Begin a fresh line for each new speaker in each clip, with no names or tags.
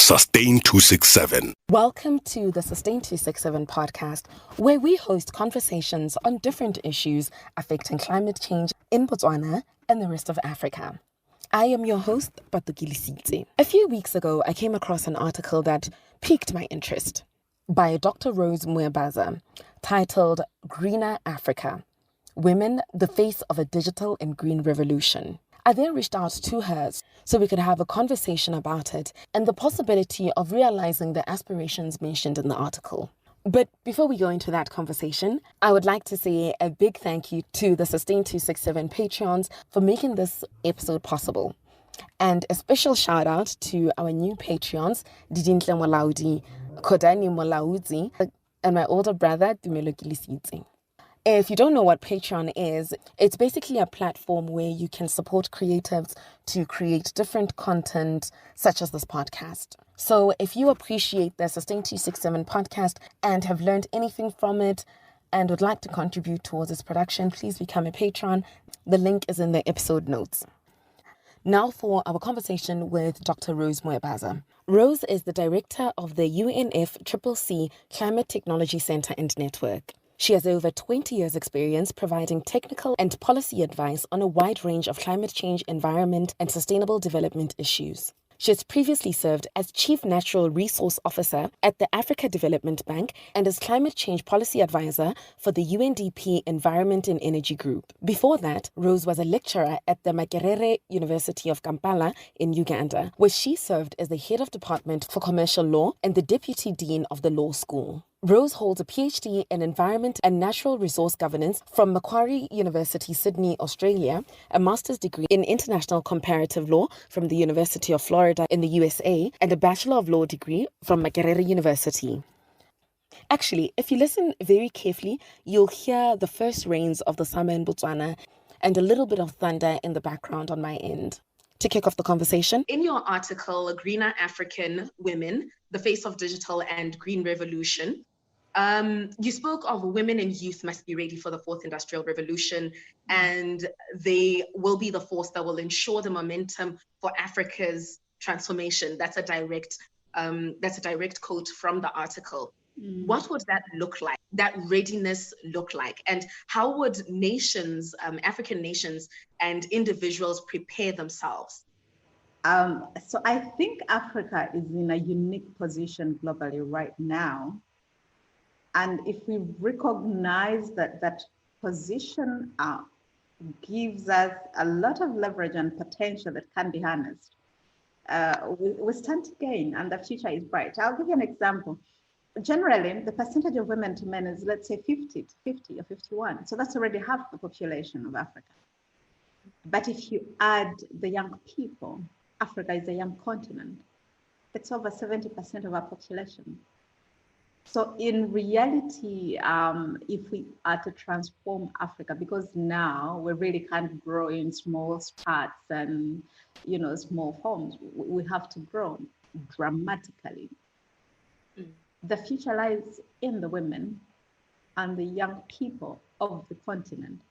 Sustain267.
Welcome to the Sustain267 Podcast, where we host conversations on different issues affecting climate change in Botswana and the rest of Africa. I am your host, Patukili. A few weeks ago, I came across an article that piqued my interest by Dr Rose Mwebaza, titled Greener Africa: Women, the Face of a Digital and Green Revolution. I then reached out to her so we could have a conversation about it and the possibility of realizing the aspirations mentioned in the article. But before we go into that conversation, I would like to say a big thank you to the Sustain267 Patreons for making this episode possible. And a special shout out to our new Patreons, Didintle Molaudi, Kodani Molaudi, and my older brother, Dumelo Gilisiti. If you don't know what Patreon is, it's basically a platform where you can support creatives to create different content, such as this podcast. So if you appreciate the Sustain267 podcast and have learned anything from it and would like to contribute towards its production, please become a patron. The link is in the episode notes. Now for our conversation with Dr. Rose Mwebaza. Rose is the director of the UNFCCC Climate Technology Center and Network. She has over 20 years' experience providing technical and policy advice on a wide range of climate change, environment, and sustainable development issues. She has previously served as Chief Natural Resource Officer at the Africa Development Bank and as Climate Change Policy Advisor for the UNDP Environment and Energy Group. Before that, Rose was a lecturer at the Makerere University of Kampala in Uganda, where she served as the Head of Department for Commercial Law and the Deputy Dean of the Law School. Rose holds a PhD in Environment and Natural Resource Governance from Macquarie University, Sydney, Australia, a master's degree in International Comparative Law from the University of Florida in the USA, and a Bachelor of Law degree from Makerere University. Actually, if you listen very carefully, you'll hear the first rains of the summer in Botswana and a little bit of thunder in the background on my end. To kick off the conversation, in your article, Greener African Women, the Face of Digital and Green Revolution, you spoke of women and youth must be ready for the fourth industrial revolution, and they will be the force that will ensure the momentum for Africa's transformation. That's a direct quote from the article. What would that look like? That readiness look like? And how would nations, African nations and individuals prepare themselves?
So I think Africa is in a unique position globally right now. And if we recognize that position gives us a lot of leverage and potential that can be harnessed, we stand to gain and the future is bright. I'll give you an example. Generally, the percentage of women to men is, let's say, 50 or 51. So that's already half the population of Africa. But if you add the young people, Africa is a young continent. It's over 70% of our population. So in reality, if we are to transform Africa, because now we really can't grow in small spurts and, small forms, we have to grow dramatically. The future lies in the women and the young people of the continent.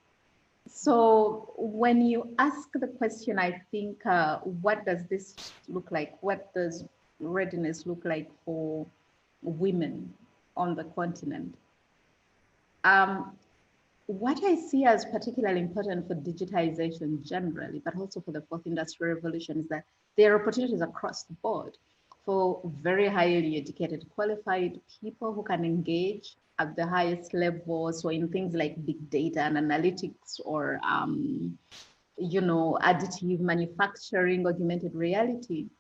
So when you ask the question, I think, what does this look like? What does readiness look like for women on the continent? What I see as particularly important for digitization generally, but also for the fourth industrial revolution, is that there are opportunities across the board for very highly educated, qualified people who can engage at the highest level. So in things like big data and analytics or, additive manufacturing, augmented reality.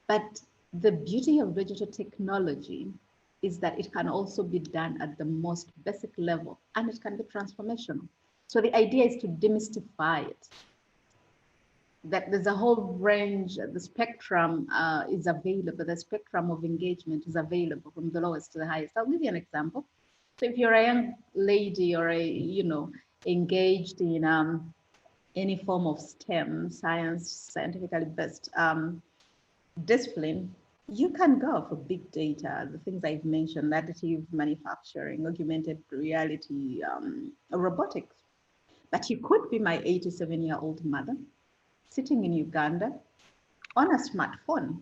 But the beauty of digital technology is that it can also be done at the most basic level and it can be transformational. So the idea is to demystify it. That there's a whole range, the spectrum is available, the spectrum of engagement is available from the lowest to the highest. I'll give you an example. So if you're a young lady or engaged in any form of STEM, science, scientifically based discipline, you can go for big data, the things I've mentioned, additive manufacturing, augmented reality, robotics. But you could be my 87-year-old mother sitting in Uganda on a smartphone,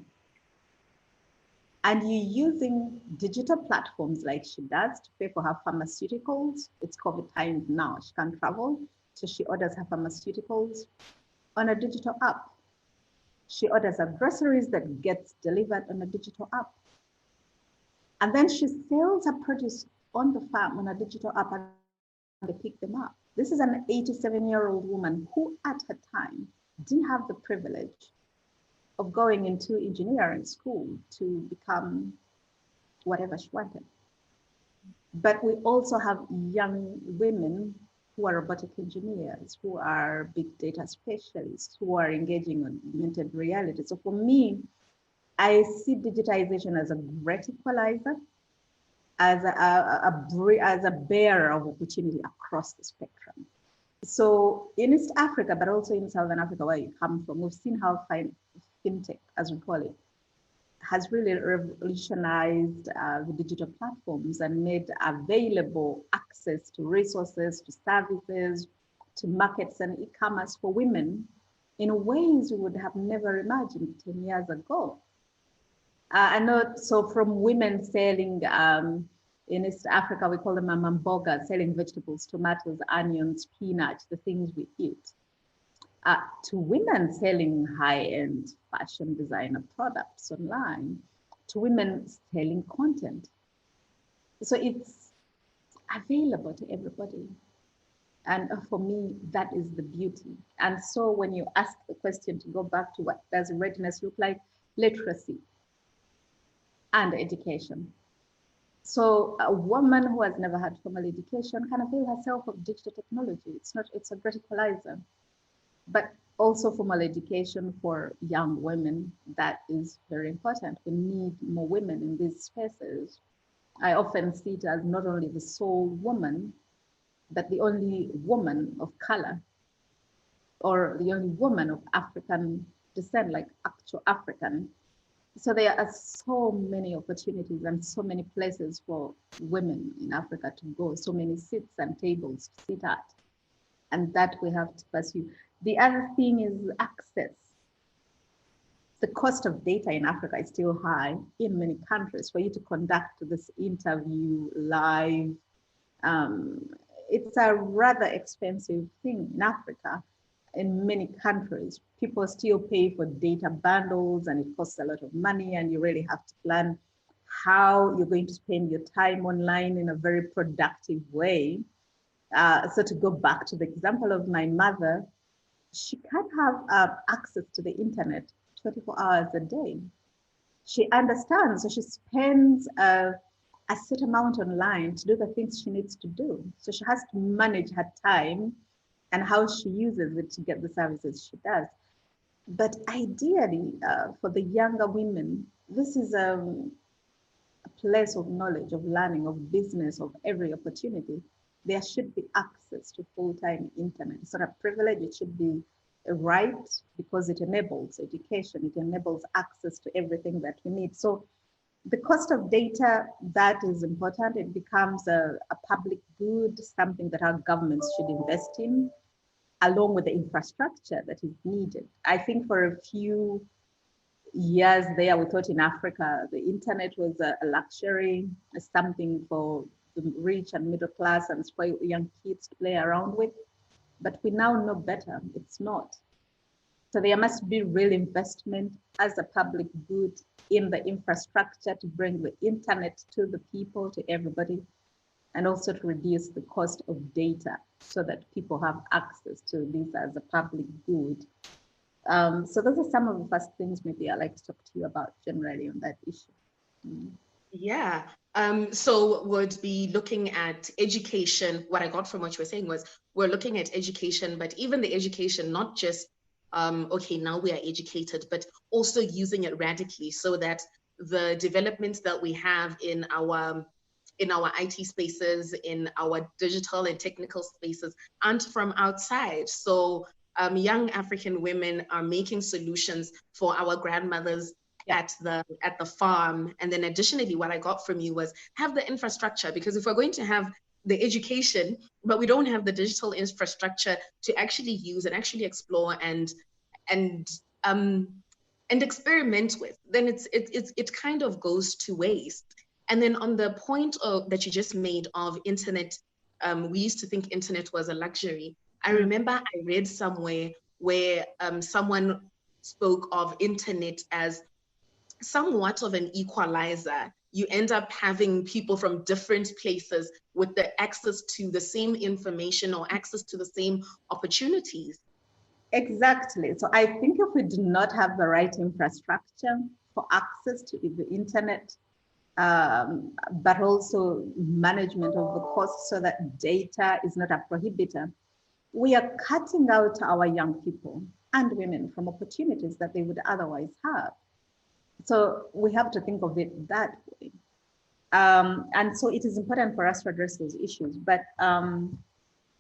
and you're using digital platforms like she does to pay for her pharmaceuticals. It's COVID times now. She can't travel, so she orders her pharmaceuticals on a digital app. She orders her groceries that gets delivered on a digital app. And then she sells her produce on the farm on a digital app and they pick them up. This is an 87-year-old woman who at her time didn't have the privilege of going into engineering school to become whatever she wanted. But we also have young women who are robotic engineers, who are big data specialists, who are engaging on augmented reality. So for me, I see digitization as a great equalizer, as a bearer of opportunity across the spectrum. So in East Africa, but also in Southern Africa, where you come from, we've seen how fintech, as we call it, has really revolutionized the digital platforms and made available access to resources, to services, to markets and e-commerce for women in ways we would have never imagined 10 years ago. I know, so from women selling, in East Africa, we call them mamboga, selling vegetables, tomatoes, onions, spinach, the things we eat, to women selling high-end fashion designer products online, to women selling content. So it's available to everybody. And for me, that is the beauty. And so when you ask the question, to go back to what does readiness look like, literacy and education. So a woman who has never had formal education can avail herself of digital technology. It's a great equalizer. But also formal education for young women, that is very important. We need more women in these spaces. I often see it as not only the sole woman, but the only woman of color, or the only woman of African descent, like actual African. So there are so many opportunities and so many places for women in Africa to go, so many seats and tables to sit at, and that we have to pursue. The other thing is access. The cost of data in Africa is still high in many countries. For you to conduct this interview live, it's a rather expensive thing in Africa. In many countries, people still pay for data bundles and it costs a lot of money, and you really have to plan how you're going to spend your time online in a very productive way. So to go back to the example of my mother, she can't have access to the internet 24 hours a day. She understands, so she spends a set amount online to do the things she needs to do. So she has to manage her time and how she uses it to get the services she does. But ideally, for the younger women, this is a place of knowledge, of learning, of business, of every opportunity. There should be access to full-time internet. It's not a privilege, it should be a right, because it enables education, it enables access to everything that we need. So the cost of data, that is important. It becomes a public good, something that our governments should invest in, along with the infrastructure that is needed. I think for a few years there, we thought in Africa, the internet was a luxury, something for the rich and middle class and for young kids to play around with. But we now know better, it's not. So there must be real investment as a public good in the infrastructure to bring the internet to the people, to everybody, and also to reduce the cost of data so that people have access to this as a public good. So those are some of the first things maybe I'd like to talk to you about generally on that issue.
Yeah. So would be looking at education. What I got from what you were saying was we're looking at education, but even the education, not just, okay, now we are educated, but also using it radically so that the developments that we have in our IT spaces, in our digital and technical spaces aren't from outside. So young African women are making solutions for our grandmothers at the farm. And then additionally, what I got from you was have the infrastructure, because if we're going to have the education, but we don't have the digital infrastructure to actually use and actually explore and and experiment with, then it kind of goes to waste. And then on the point that you just made of internet, we used to think internet was a luxury. I remember I read somewhere where someone spoke of internet as somewhat of an equalizer. You end up having people from different places with the access to the same information or access to the same opportunities.
Exactly. So I think if we do not have the right infrastructure for access to the internet, but also management of the cost so that data is not a prohibitor, we are cutting out our young people and women from opportunities that they would otherwise have. So we have to think of it that way. And so it is important for us to address those issues. But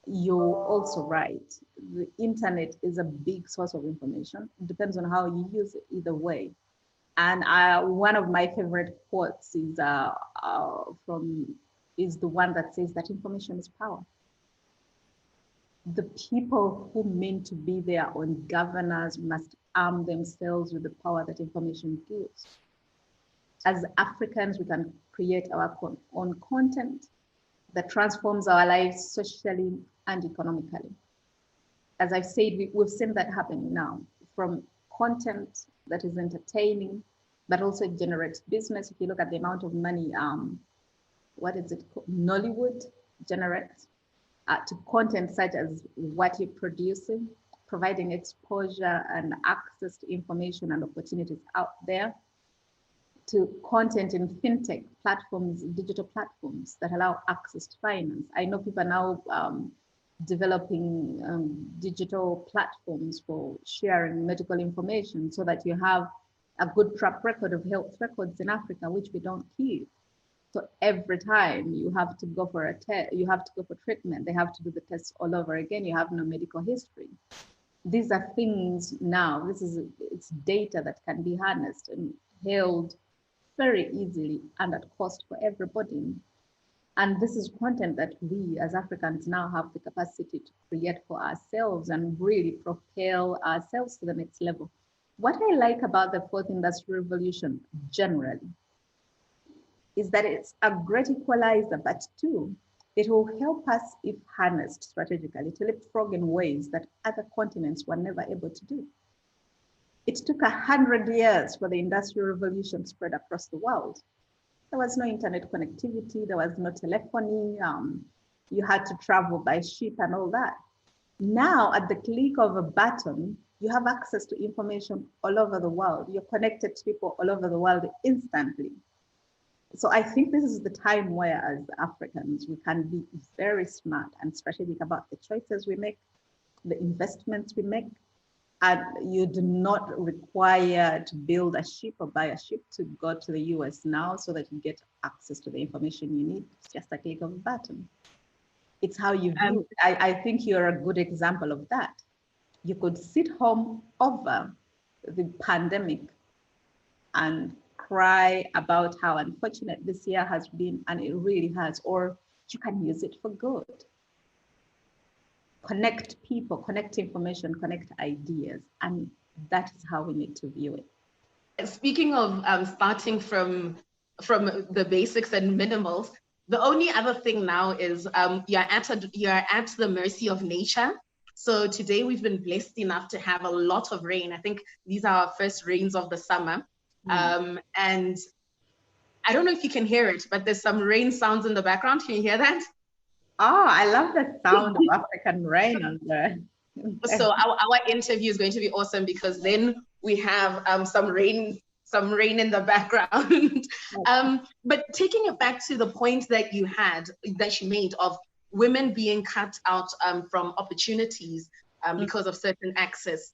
you're also right. The internet is a big source of information. It depends on how you use it either way. And one of my favorite quotes is the one that says that information is power. The people who mean to be their own governors must arm themselves with the power that information gives. As Africans, we can create our own content that transforms our lives socially and economically. As I've said, we've seen that happening now, from content that is entertaining, but also generates business. If you look at the amount of money, what is it called? Nollywood generates, to content such as what you're producing, providing exposure and access to information and opportunities out there, to content in fintech platforms, digital platforms that allow access to finance. I know people are now developing digital platforms for sharing medical information so that you have a good track record of health records in Africa, which we don't keep. So every time you have to go for a test, you have to go for treatment, they have to do the tests all over again. You have no medical history. These are things now, it's data that can be harnessed and held very easily and at cost for everybody. And this is content that we as Africans now have the capacity to create for ourselves and really propel ourselves to the next level. What I like about the fourth industrial revolution generally is that it's a great equalizer, but two, it will help us, if harnessed strategically, to leapfrog in ways that other continents were never able to do. It took 100 years for the Industrial Revolution to spread across the world. There was no internet connectivity, there was no telephony, you had to travel by ship and all that. Now, at the click of a button, you have access to information all over the world. You're connected to people all over the world instantly. So I think this is the time where, as Africans, we can be very smart and strategic about the choices we make, the investments we make. And you do not require to build a ship or buy a ship to go to the US now so that you get access to the information you need. It's just a click of a button. It's how you view it. I think you're a good example of that. You could sit home over the pandemic and cry about how unfortunate this year has been, and it really has, or you can use it for good. Connect people, connect information, connect ideas, and that is how we need to view it.
Speaking of starting from the basics and minimals, the only other thing now is you're at the mercy of nature. So today we've been blessed enough to have a lot of rain. I think these are our first rains of the summer. And I don't know if you can hear it, but there's some rain sounds in the background. Can you hear that?
Oh, I love the sound of African rain on there.
So our interview is going to be awesome because then we have some rain in the background. But taking it back to the point that you made of women being cut out from opportunities because of certain access.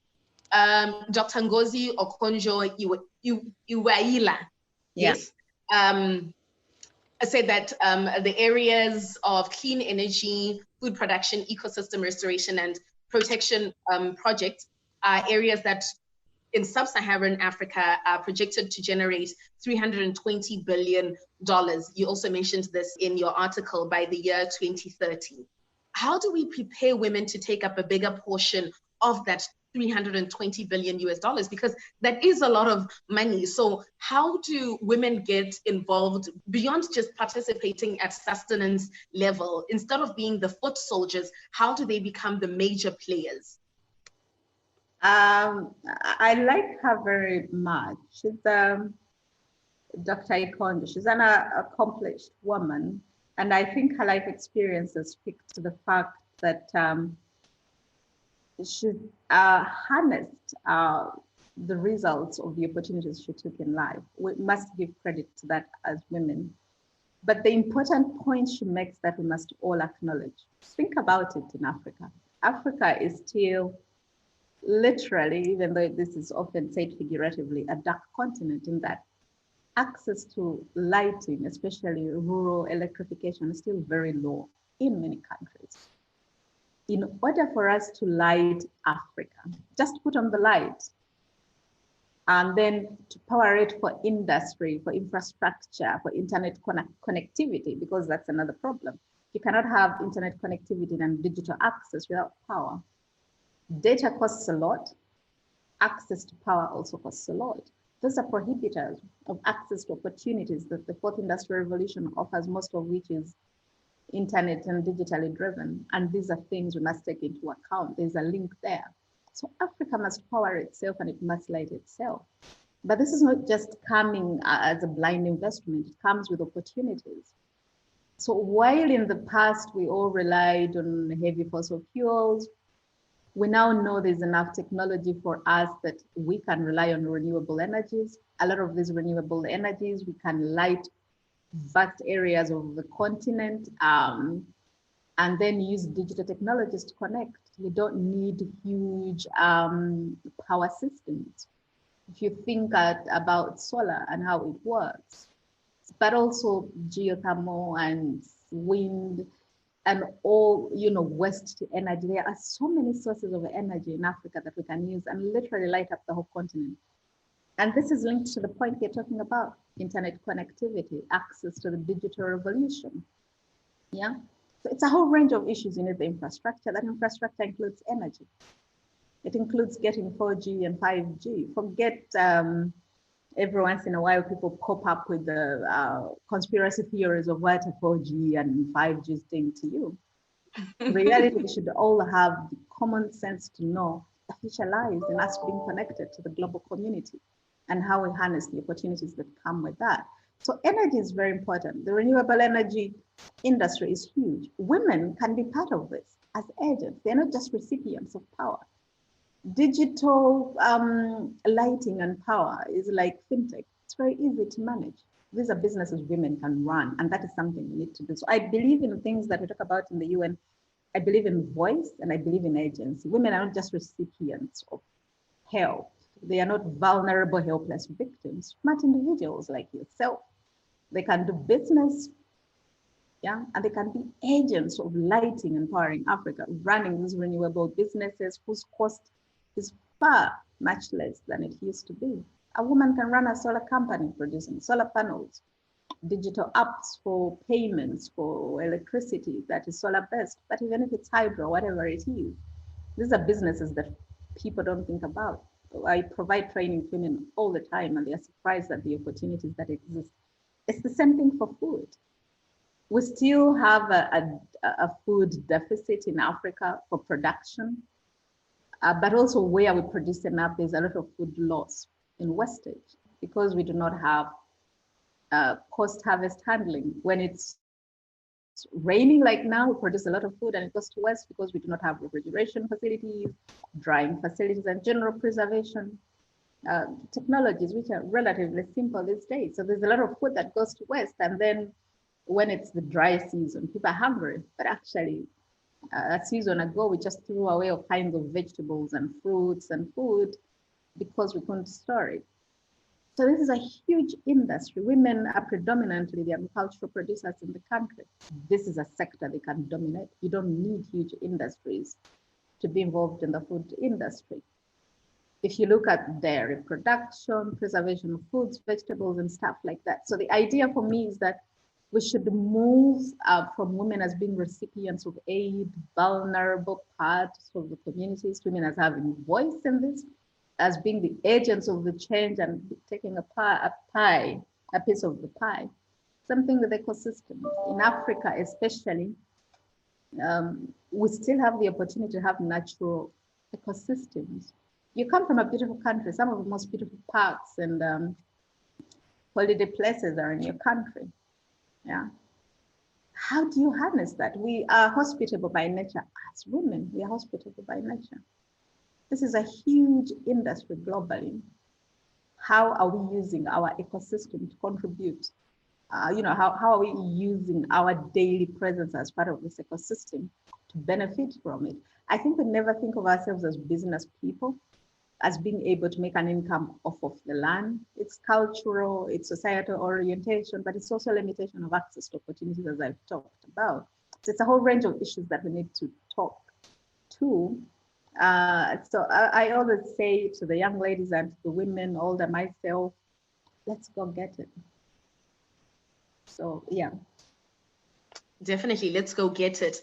Dr. Ngozi Okonjo-Iweala, yes, said that the areas of clean energy, food production, ecosystem restoration, and protection projects are areas that in sub-Saharan Africa are projected to generate $320 billion. You also mentioned this in your article by the year 2030. How do we prepare women to take up a bigger portion of that 320 billion US dollars, because that is a lot of money. So how do women get involved beyond just participating at sustenance level? Instead of being the foot soldiers, how do they become the major players?
I like her very much. She's Dr. Ikondo. She's an accomplished woman, and I think her life experiences speak to the fact that she harnessed the results of the opportunities she took in life. We must give credit to that as women. But the important point she makes that we must all acknowledge. Think about it in Africa. Africa is still literally, even though this is often said figuratively, a dark continent, in that access to lighting, especially rural electrification, is still very low in many countries. In order for us to light Africa, just put on the light and then to power it for industry, for infrastructure, for internet connectivity, because that's another problem. You cannot have internet connectivity and digital access without power. Data costs a lot. Access to power also costs a lot. Those are prohibitors of access to opportunities that the fourth industrial revolution offers, most of which is internet and digitally driven. And these are things we must take into account. There's a link there. So Africa must power itself and it must light itself. But this is not just coming as a blind investment. It comes with opportunities. So while in the past we all relied on heavy fossil fuels, we now know there's enough technology for us that we can rely on renewable energies. A lot of these renewable energies, we can light vast areas of the continent and then use digital technologies to connect. We don't need huge power systems. If you think about solar and how it works, but also geothermal and wind and all, waste energy. There are so many sources of energy in Africa that we can use and literally light up the whole continent. And this is linked to the point you're talking about, internet connectivity, access to the digital revolution. Yeah, so it's a whole range of issues. You need the infrastructure. That infrastructure includes energy. It includes getting 4G and 5G. Forget every once in a while people pop up with the conspiracy theories of what a 4G and 5G is doing to you. In reality, we should all have the common sense to know the future lies in us being connected to the global community and how we harness the opportunities that come with that. So energy is very important. The renewable energy industry is huge. Women can be part of this as agents. They're not just recipients of power. Digital lighting and power is like fintech. It's very easy to manage. These are businesses women can run, and that is something we need to do. So I believe in things that we talk about in the UN. I believe in voice and I believe in agency. Women are not just recipients of help. They are not vulnerable, helpless victims. Smart individuals like yourself. They can do business, yeah, and they can be agents of lighting and powering Africa, running these renewable businesses whose cost is far much less than it used to be. A woman can run a solar company producing solar panels, digital apps for payments for electricity that is solar based, but even if it's hydro, whatever it is, these are businesses that people don't think about. I provide training to women all the time and they are surprised at the opportunities that exist. It's the same thing for food. We still have a food deficit in Africa for production, but also where we produce enough, there's a lot of food loss in wastage because we do not have post-harvest handling. When it's raining like now, we produce a lot of food and it goes to waste because we do not have refrigeration facilities, drying facilities, and general preservation technologies, which are relatively simple these days. So there's a lot of food that goes to waste. And then when it's the dry season, people are hungry, but actually a season ago, we just threw away all kinds of vegetables and fruits and food because we couldn't store it. So this is a huge industry. Women are predominantly the agricultural producers in the country. This is a sector they can dominate. You don't need huge industries to be involved in the food industry. If you look at dairy production, preservation of foods, vegetables, and stuff like that. So the idea for me is that We should move from women as being recipients of aid, vulnerable parts of the communities, women as having voice in this, as being the agents of the change and taking a piece of the pie. Something with ecosystems. In Africa, especially, we still have the opportunity to have natural ecosystems. You come from a beautiful country, some of the most beautiful parks and holiday places are in your country. Yeah. How do you harness that? We are hospitable by nature. As women, we are hospitable by nature. This is a huge industry globally. How are we using our ecosystem to contribute? How are we using our daily presence as part of this ecosystem to benefit from it? I think we never think of ourselves as business people, as being able to make an income off of the land. It's cultural, it's societal orientation, but it's also a limitation of access to opportunities, as I've talked about. So it's a whole range of issues that we need to talk to. So I always say to the young ladies and to the women, older myself, let's go get it. So, yeah.
Definitely, let's go get it.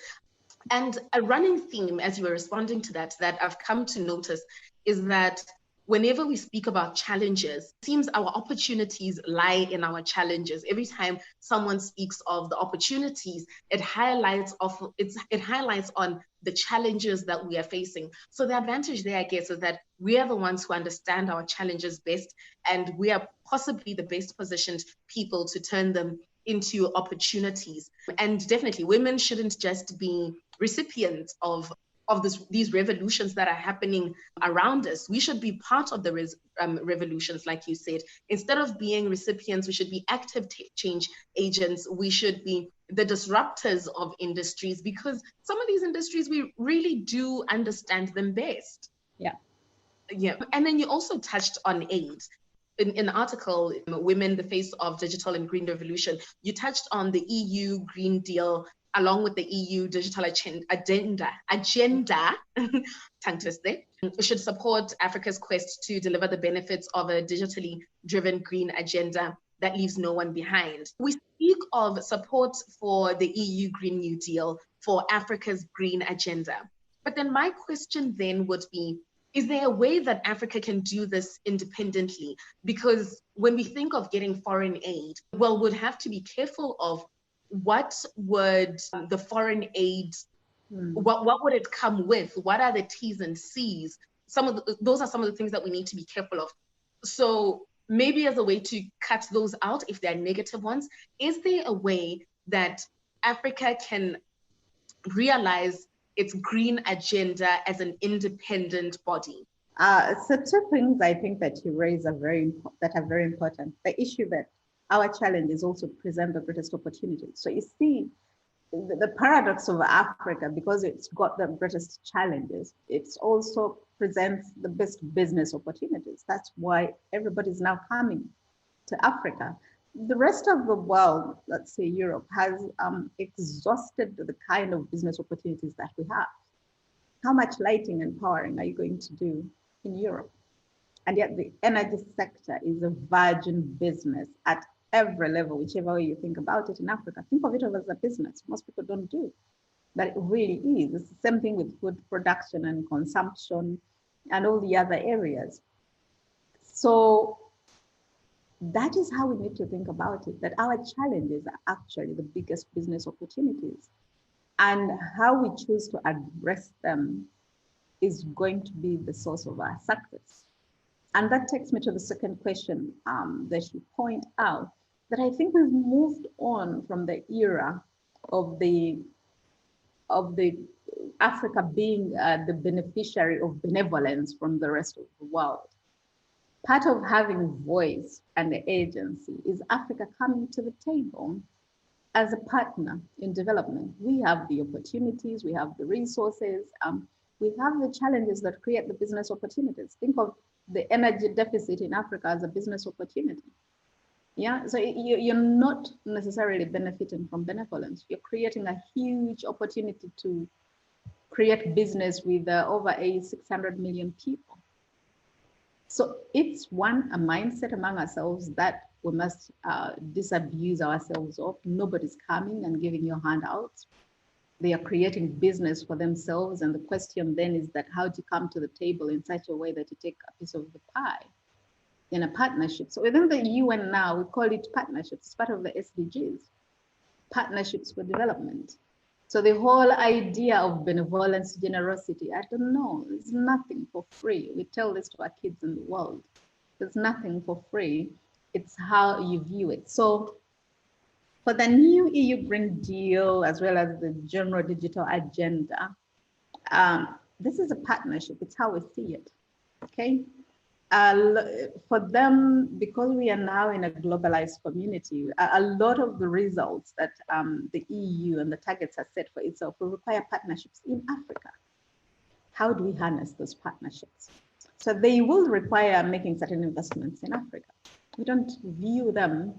And a running theme, as you were responding to that I've come to notice is that whenever we speak about challenges, it seems our opportunities lie in our challenges. Every time someone speaks of the opportunities, it highlights on the challenges that we are facing. So the advantage there, I guess, is that we are the ones who understand our challenges best, and we are possibly the best positioned people to turn them into opportunities. And definitely, women shouldn't just be recipients of these revolutions that are happening around us. We should be part of the revolutions, like you said. Instead of being recipients, we should be active change agents. We should be the disruptors of industries, because some of these industries, we really do understand them best.
Yeah.
And then you also touched on aid. In the article, Women, the Face of Digital and Green Revolution, you touched on the EU Green Deal along with the EU Digital Agenda, tongue twister, should support Africa's quest to deliver the benefits of a digitally driven green agenda that leaves no one behind. We speak of support for the EU Green New Deal for Africa's green agenda. But then my question then would be, is there a way that Africa can do this independently? Because when we think of getting foreign aid, well, we'd have to be careful of what would the foreign aid, what would it come with? What are the T's and C's? Those are some of the things that we need to be careful of. So maybe as a way to cut those out, if they're negative ones, is there a way that Africa can realize its green agenda as an independent body?
So two things I think that you raise are very important. The issue that our challenges also present the greatest opportunities. So you see, the paradox of Africa, because it's got the greatest challenges, it also presents the best business opportunities. That's why everybody's now coming to Africa. The rest of the world, let's say Europe, has exhausted the kind of business opportunities that we have. How much lighting and powering are you going to do in Europe? And yet the energy sector is a virgin business at every level, whichever way you think about it in Africa. Think of it as a business. Most people don't do, but it really is. It's the same thing with food production and consumption and all the other areas. So that is how we need to think about it, that our challenges are actually the biggest business opportunities. And how we choose to address them is going to be the source of our success. And that takes me to the second question that you point out, that I think we've moved on from the era of the Africa being the beneficiary of benevolence from the rest of the world. Part of having voice and the agency is Africa coming to the table as a partner in development. We have the opportunities, we have the resources, we have the challenges that create the business opportunities. Think of the energy deficit in Africa as a business opportunity. Yeah, so you're not necessarily benefiting from benevolence. You're creating a huge opportunity to create business with over 600 million people. So it's a mindset among ourselves that we must disabuse ourselves of. Nobody's coming and giving you handouts. They are creating business for themselves. And the question then is that how do you come to the table in such a way that you take a piece of the pie in a partnership? So within the UN now, we call it partnerships. It's part of the SDGs, partnerships for development. So the whole idea of benevolence, generosity, I don't know, there's nothing for free. We tell this to our kids in the world. There's nothing for free. It's how you view it. So for the new EU Green Deal, as well as the general digital agenda, this is a partnership. It's how we see it, okay? For them, because we are now in a globalized community, a lot of the results that the EU and the targets have set for itself will require partnerships in Africa. How do we harness those partnerships? So they will require making certain investments in Africa. We don't view them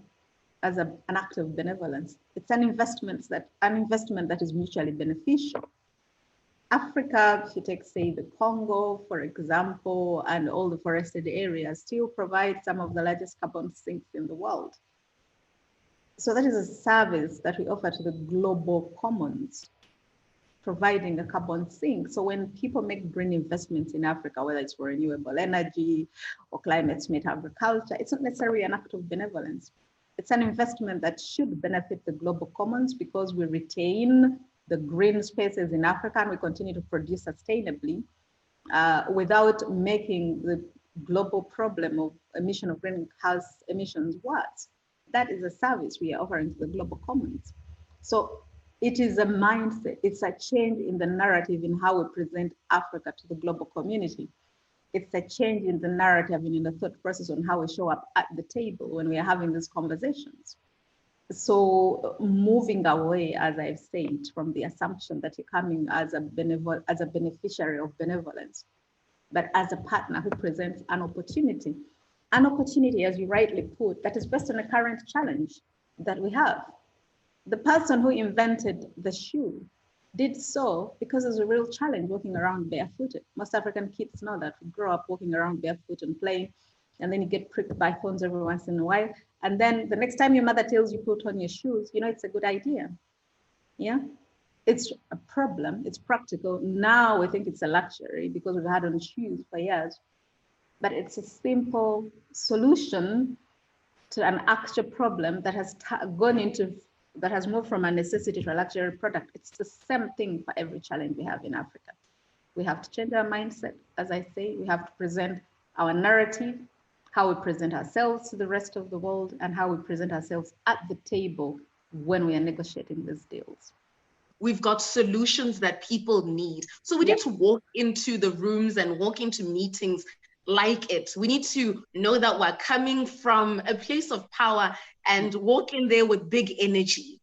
as an act of benevolence. It's an investment that is mutually beneficial. Africa, if you take, say, the Congo, for example, and all the forested areas, still provide some of the largest carbon sinks in the world. So that is a service that we offer to the global commons, providing a carbon sink. So when people make green investments in Africa, whether it's for renewable energy or climate-smart agriculture, it's not necessarily an act of benevolence. It's an investment that should benefit the global commons because we retain the green spaces in Africa and we continue to produce sustainably without making the global problem of emission of greenhouse emissions worse. That is a service we are offering to the global commons. So it is a mindset, it's a change in the narrative in how we present Africa to the global community. It's a change in the narrative and in the thought process on how we show up at the table when we are having these conversations. So moving away, as I've said, from the assumption that you're coming as a beneficiary of benevolence, but as a partner who presents an opportunity, as you rightly put, that is based on a current challenge that we have. The person who invented the shoe did so because there's a real challenge walking around barefooted. Most African kids know that. We grow up walking around barefoot and playing, and then you get pricked by thorns every once in a while. And then the next time your mother tells you put on your shoes, you know it's a good idea. Yeah, it's a problem. It's practical. Now we think it's a luxury because we've had on shoes for years. But it's a simple solution to an actual problem that has that has moved from a necessity to a luxury product. It's the same thing for every challenge we have in Africa. We have to change our mindset, as I say. We have to present our narrative, how we present ourselves to the rest of the world, and how we present ourselves at the table when we are negotiating these deals.
We've got solutions that people need. So we need to walk into the rooms and walk into meetings like it. We need to know that we're coming from a place of power and walk in there with big energy.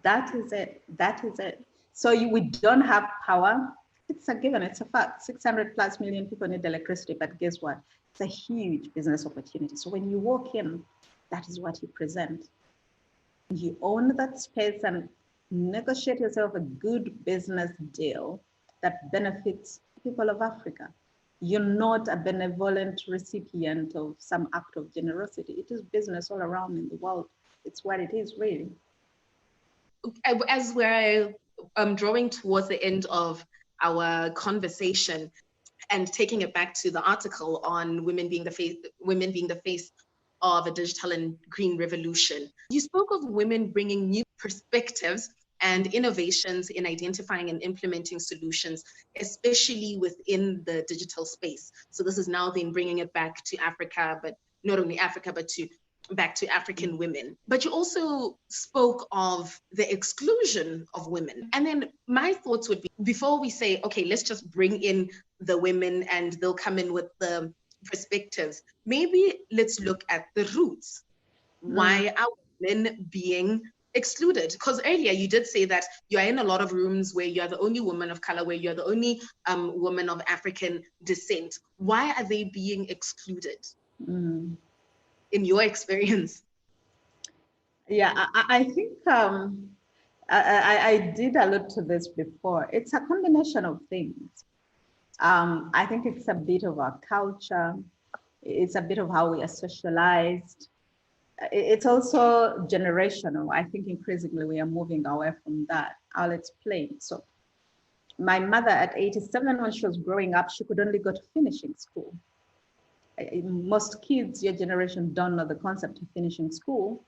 That is it. That is it. So we don't have power. It's a given. It's a fact. 600 plus million people need electricity, but guess what? It's a huge business opportunity. So when you walk in, that is what you present. You own that space and negotiate yourself a good business deal that benefits people of Africa. You're not a benevolent recipient of some act of generosity. It is business all around in the world. It's what it is, really.
As we're drawing towards the end of our conversation and taking it back to the article on women being the face of a digital and green revolution, you spoke of women bringing new perspectives and innovations in identifying and implementing solutions, especially within the digital space. So this is now then bringing it back to Africa, but not only Africa, but back to African women. But you also spoke of the exclusion of women. And then my thoughts would be, before we say, okay, let's just bring in the women and they'll come in with the perspectives, maybe let's look at the roots. Why are women being excluded? Because earlier you did say that you are in a lot of rooms where you're the only woman of color, where you're the only woman of African descent. Why are they being excluded in your experience?
Yeah, I think I did allude to this before. It's a combination of things. I think it's a bit of our culture. It's a bit of how we are socialized. it's also generational. I think increasingly we are moving away from that. I'll explain. So my mother at 87, when she was growing up, she could only go to finishing school. Most kids, your generation, don't know the concept of finishing school.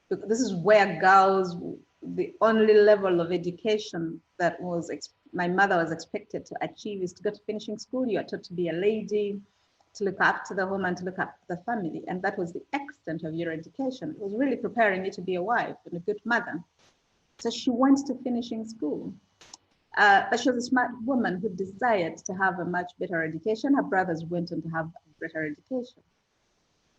This is where girls, the only level of education that my mother was expected to achieve is to go to finishing school. You are taught to be a lady, to look after the home and to look after the family. And that was the extent of your education. It was really preparing you to be a wife and a good mother. So she went to finishing school. But she was a smart woman who desired to have a much better education. Her brothers went on to have a better education.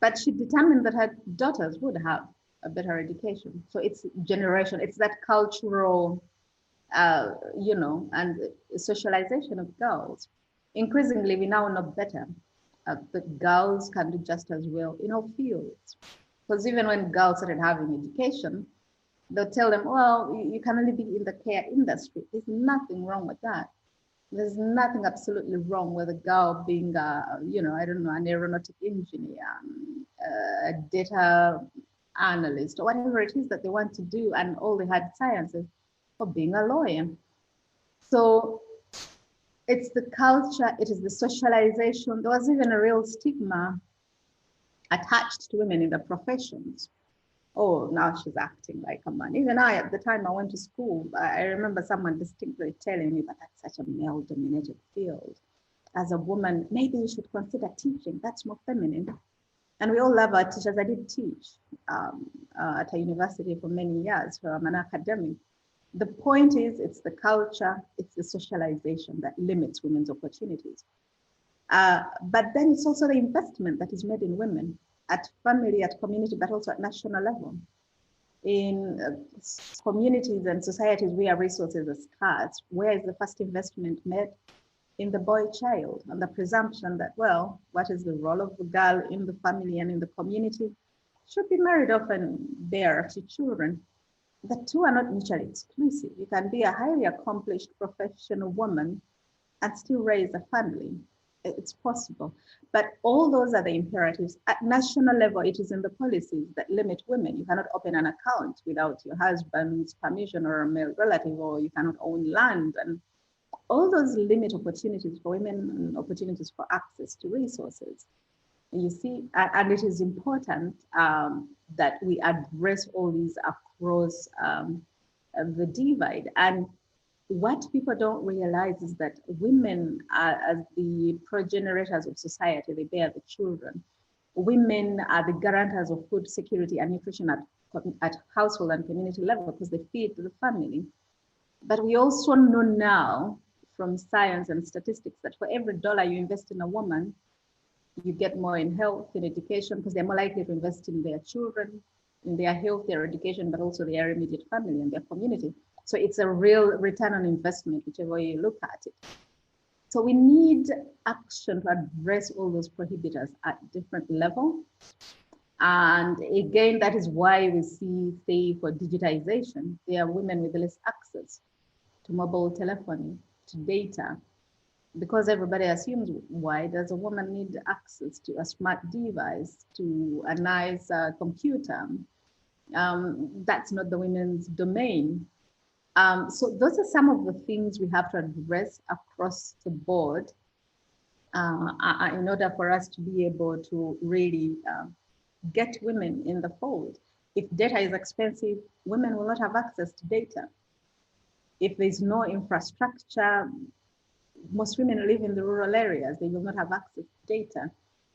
But she determined that her daughters would have a better education. So it's generation, it's that cultural, and socialization of girls. Increasingly, we now know better that girls can do just as well in all fields. Because even when girls started having education, they'll tell them, well, you can only be in the care industry. There's nothing wrong with that. There's nothing absolutely wrong with a girl being, an aeronautic engineer, a data analyst, or whatever it is that they want to do, and all the hard sciences, or being a lawyer. So it's the culture, it is the socialization. There was even a real stigma attached to women in the professions. Oh, now she's acting like a man. Even at the time I went to school, I remember someone distinctly telling me that that's such a male-dominated field. As a woman, maybe you should consider teaching. That's more feminine. And we all love our teachers. I did teach at a university for many years, so I'm an academic. The point is, it's the culture, it's the socialization that limits women's opportunities. But then it's also the investment that is made in women at family, at community, but also at national level. In communities and societies where resources are scarce, where is the first investment made? In the boy child, and the presumption that, well, what is the role of the girl in the family and in the community? Should be married off and bear a few children. The two are not mutually exclusive. You can be a highly accomplished professional woman and still raise a family. It's possible. But all those are the imperatives. At national level, it is in the policies that limit women. You cannot open an account without your husband's permission or a male relative, or you cannot own land. And all those limit opportunities for women and opportunities for access to resources. You see, and it is important that we address all these across the divide. And what people don't realize is that women are as the progenitors of society. They bear the children. Women are the guarantors of food security and nutrition at household and community level because they feed the family. But we also know now from science and statistics that for every dollar you invest in a woman, you get more in health, in education, because they're more likely to invest in their children, in their health, their education, but also their immediate family and their community. So it's a real return on investment, whichever way you look at it. So we need action to address all those prohibitors at different levels. And again, that is why we see, say, for digitization, there are women with less access to mobile telephony, to data, because everybody assumes, why does a woman need access to a smart device, to a nice computer? That's not the women's domain. So those are some of the things we have to address across the board in order for us to be able to really get women in the fold. If data is expensive, women will not have access to data. If there's no infrastructure, most women live in the rural areas, they will not have access to data.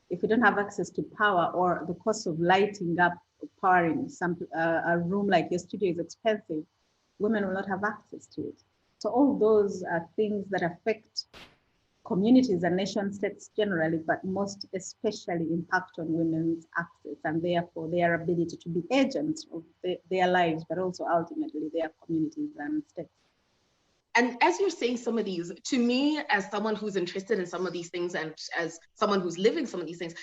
If we don't have access to power, or the cost of lighting up, powering a room like your studio is expensive, women will not have access to it. So all those are things that affect communities and nation states generally, but most especially impact on women's access and therefore their ability to be agents of their lives, but also ultimately their communities and states.
And as you're saying some of these, to me, as someone who's interested in some of these things and as someone who's living some of these things,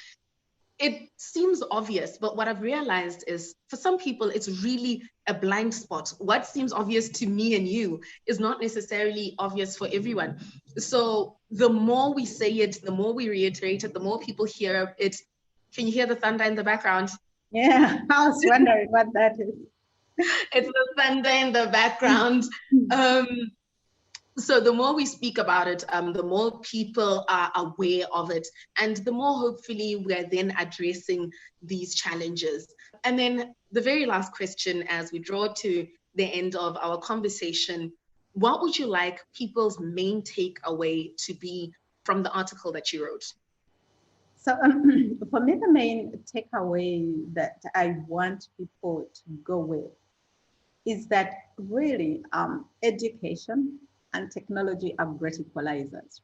it seems obvious, but what I've realized is for some people, it's really a blind spot. What seems obvious to me and you is not necessarily obvious for everyone. So the more we say it, the more we reiterate it, the more people hear it. Can you hear the thunder in the background?
Yeah, I was wondering what that is.
It's the thunder in the background. So the more we speak about it, the more people are aware of it, and the more hopefully we're then addressing these challenges. And then the very last question, as we draw to the end of our conversation, what would you like people's main takeaway to be from the article that you wrote?
So for me, the main takeaway that I want people to go with is that really education and technology are great equalizers,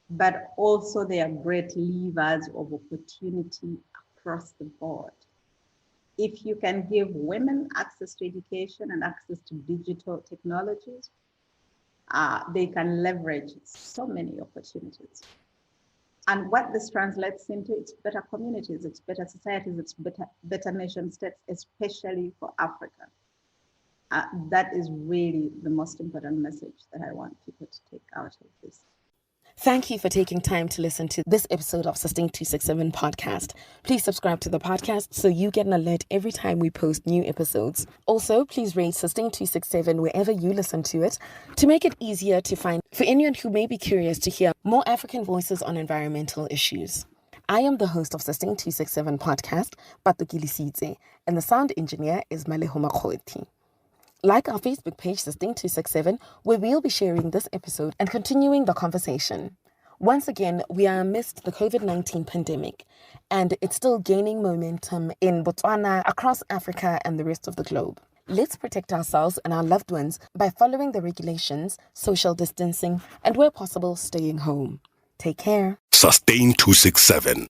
but also they are great levers of opportunity across the board. If you can give women access to education and access to digital technologies, they can leverage so many opportunities. And what this translates into, it's better communities, it's better societies, it's better nation states, especially for Africa. That is really the most important message that I want people to take out of this.
Thank you for taking time to listen to this episode of Sustain267 Podcast. Please subscribe to the podcast so you get an alert every time we post new episodes. Also, please rate Sustain267 wherever you listen to it to make it easier to find for anyone who may be curious to hear more African voices on environmental issues. I am the host of Sustain267 Podcast, Patukili Sidze, and the sound engineer is Maleho Makhoeti. Like our Facebook page, Sustain267, where we'll be sharing this episode and continuing the conversation. Once again, we are amidst the COVID-19 pandemic, and it's still gaining momentum in Botswana, across Africa, and the rest of the globe. Let's protect ourselves and our loved ones by following the regulations, social distancing, and where possible, staying home. Take care.
Sustain267.